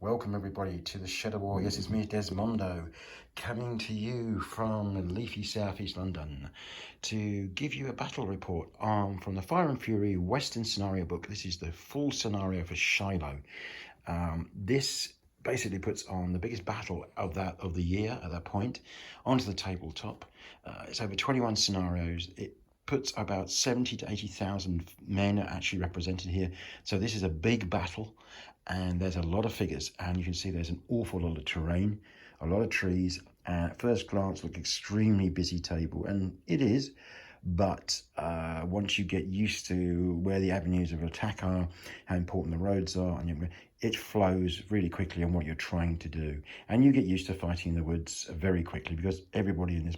Welcome everybody to the Shadow War. Yes, it's me, Desmondo, coming to you from leafy southeast London to give you a battle report from the Fire and Fury Western Scenario book. This is the full scenario for Shiloh. This basically puts on the biggest battle of the year at that point onto the tabletop. It's over 21 scenarios. It puts about 70 to 80,000 men are actually represented here. So this is a big battle, and there's a lot of figures, and you can see there's an awful lot of terrain, a lot of trees. At first glance, look extremely busy table, and it is. But once you get used to where the avenues of attack are, how important the roads are, and it flows really quickly on what you're trying to do. And you get used to fighting in the woods very quickly, because everybody in this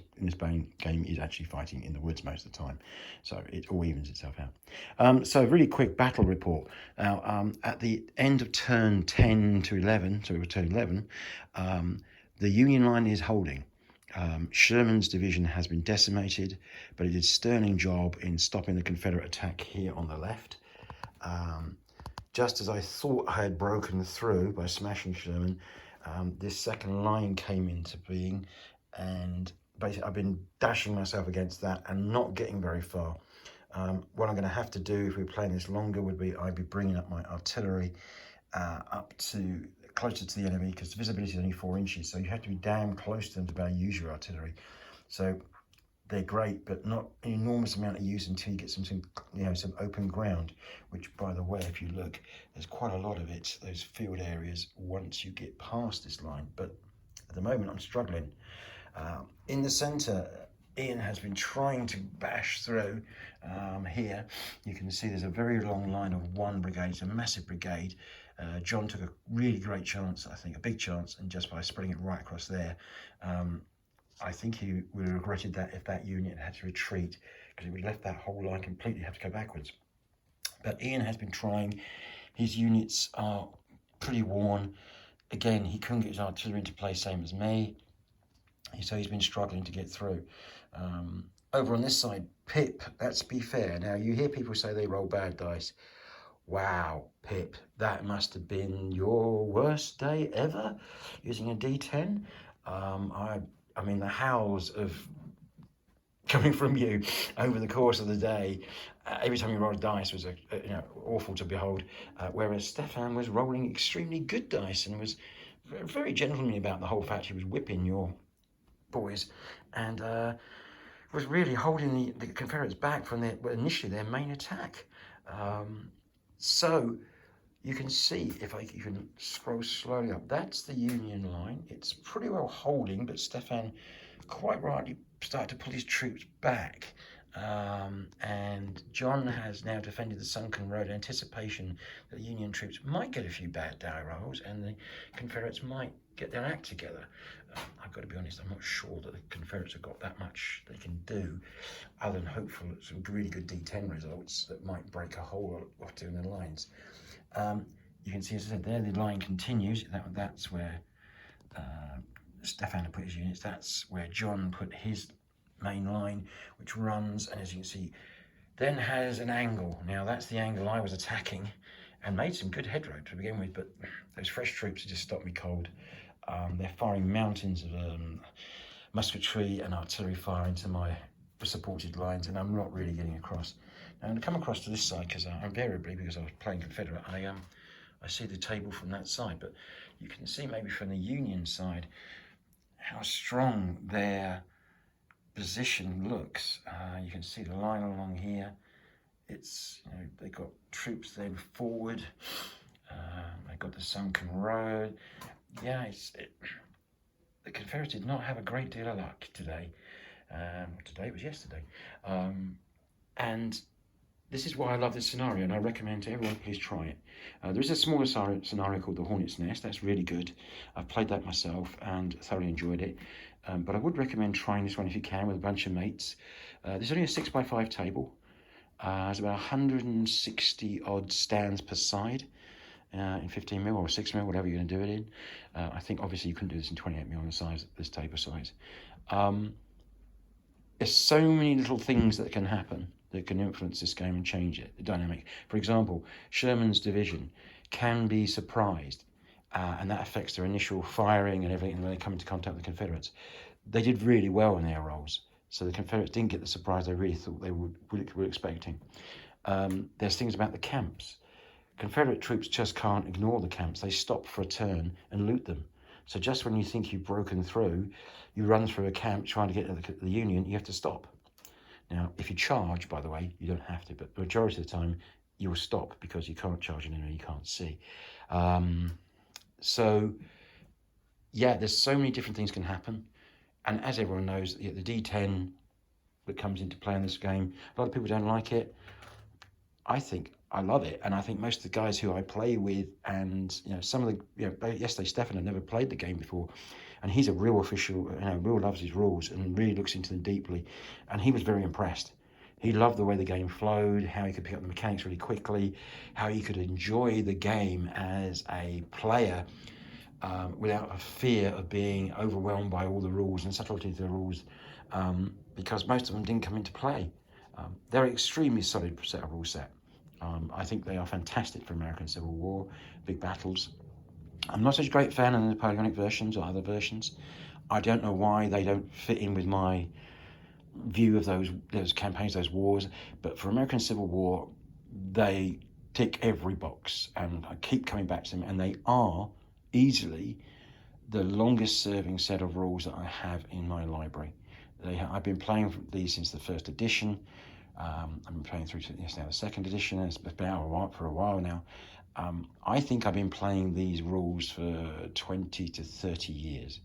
game is actually fighting in the woods most of the time. So it all evens itself out. So really quick battle report. Now, at the end of turn 10 to 11, so it was turn 11, the Union line is holding. Sherman's division has been decimated, but it did a sterling job in stopping the Confederate attack here on the left. Just as I thought I had broken through by smashing Sherman, this second line came into being, and basically I've been dashing myself against that and not getting very far. What I'm going to have to do if we're playing this longer would be I'd be bringing up my artillery up to closer to the enemy, because visibility is only 4 inches, so you have to be damn close to them to be able to use your artillery. So they're great, but not an enormous amount of use until you get some open ground, which, by the way, if you look, there's quite a lot of it, those field areas, once you get past this line. But at the moment I'm struggling. In the centre, Ian has been trying to bash through. Here you can see there's a very long line of one brigade. It's a massive brigade. John took a really great chance, I think, a big chance, and just by spreading it right across there, I think he would have regretted that if that unit had to retreat, because it would have left that whole line completely have to go backwards. But Ian has been trying. His units are pretty worn. Again, he couldn't get his artillery into play, same as me, so he's been struggling to get through. Over on this side, Pip, let's be fair. Now, you hear people say they roll bad dice. Wow, Pip, that must have been your worst day ever, using a D10. I mean, the howls of coming from you over the course of the day, every time you rolled a dice was awful to behold. Whereas Stefan was rolling extremely good dice and was very gentlemanly about the whole fact he was whipping your boys, and was really holding the Confederates back from initially their main attack. So you can see, if you can scroll slowly up, that's the Union line. It's pretty well holding, but Stefan quite rightly started to pull his troops back. And John has now defended the sunken road in anticipation that the Union troops might get a few bad die rolls and the Confederates might get their act together. I've got to be honest, I'm not sure that the Confederates have got that much they can do, other than hopeful at some really good D10 results that might break a hole or two in their lines. You can see, as I said, there the line continues. That's where Stefan put his units. That's where John put his main line, which runs, and as you can see, then has an angle. Now, that's the angle I was attacking, and made some good headrow to begin with, but those fresh troops have just stopped me cold. They're firing mountains of musketry and artillery fire into my supported lines, and I'm not really getting across. Now, I'm going to come across to this side, because invariably, because I was playing Confederate, I see the table from that side, but you can see maybe from the Union side how strong their position looks. You can see the line along here. It's, they've got troops then forward. They've got the sunken road. Yeah, the Confederates did not have a great deal of luck today. Today was yesterday. And this is why I love this scenario, and I recommend to everyone, please try it. There is a smaller scenario called the Hornet's Nest. That's really good. I've played that myself and thoroughly enjoyed it. But I would recommend trying this one if you can with a bunch of mates. There's only a 6x5 table. There's about 160 odd stands per side in 15mm or 6mm, whatever you're going to do it in. I think obviously you couldn't do this in 28mm on the size, this table size. There's so many little things that can happen that can influence this game and change it, the dynamic. For example, Sherman's division can be surprised and that affects their initial firing and everything when they come into contact with the Confederates. They did really well in their roles, so the Confederates didn't get the surprise they really thought they were expecting. There's things about the camps. Confederate troops just can't ignore the camps. They stop for a turn and loot them. So just when you think you've broken through, you run through a camp trying to get to the Union, you have to stop. Now, if you charge, by the way, you don't have to, but the majority of the time, you will stop because you can't charge an enemy you can't see. So, yeah, there's so many different things can happen. And as everyone knows, the D10 that comes into play in this game, a lot of people don't like it. I think I love it, and I think most of the guys who I play with, and some of the, yesterday Stefan had never played the game before, and he's a real official, real loves his rules and really looks into them deeply, and he was very impressed. He loved the way the game flowed, how he could pick up the mechanics really quickly, how he could enjoy the game as a player without a fear of being overwhelmed by all the rules and subtlety of the rules, because most of them didn't come into play. They're an extremely solid set of rule set. I think they are fantastic for American Civil War, big battles. I'm not such a great fan of the Napoleonic versions or other versions. I don't know why they don't fit in with my view of those campaigns, those wars, but for American Civil War, they tick every box, and I keep coming back to them, and they are easily the longest serving set of rules that I have in my library. I've been playing these since the first edition. I've been playing through to now the second edition, and it's been out for a while now. I think I've been playing these rules for 20 to 30 years.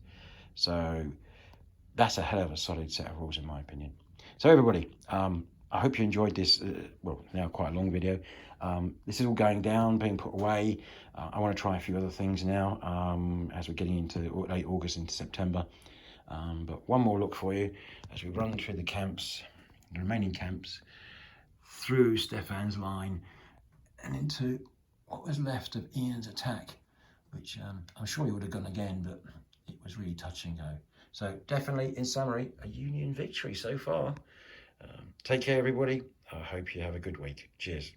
So that's a hell of a solid set of rules in my opinion. So everybody, I hope you enjoyed this, now quite a long video. This is all going down, being put away. I want to try a few other things now as we're getting into late August into September. But one more look for you as we run through the camps, the remaining camps, through Stefan's line and into what was left of Ian's attack, which I'm sure he would have gone again, but it was really touch and go. So definitely, in summary, a Union victory so far. Take care, everybody. I hope you have a good week. Cheers.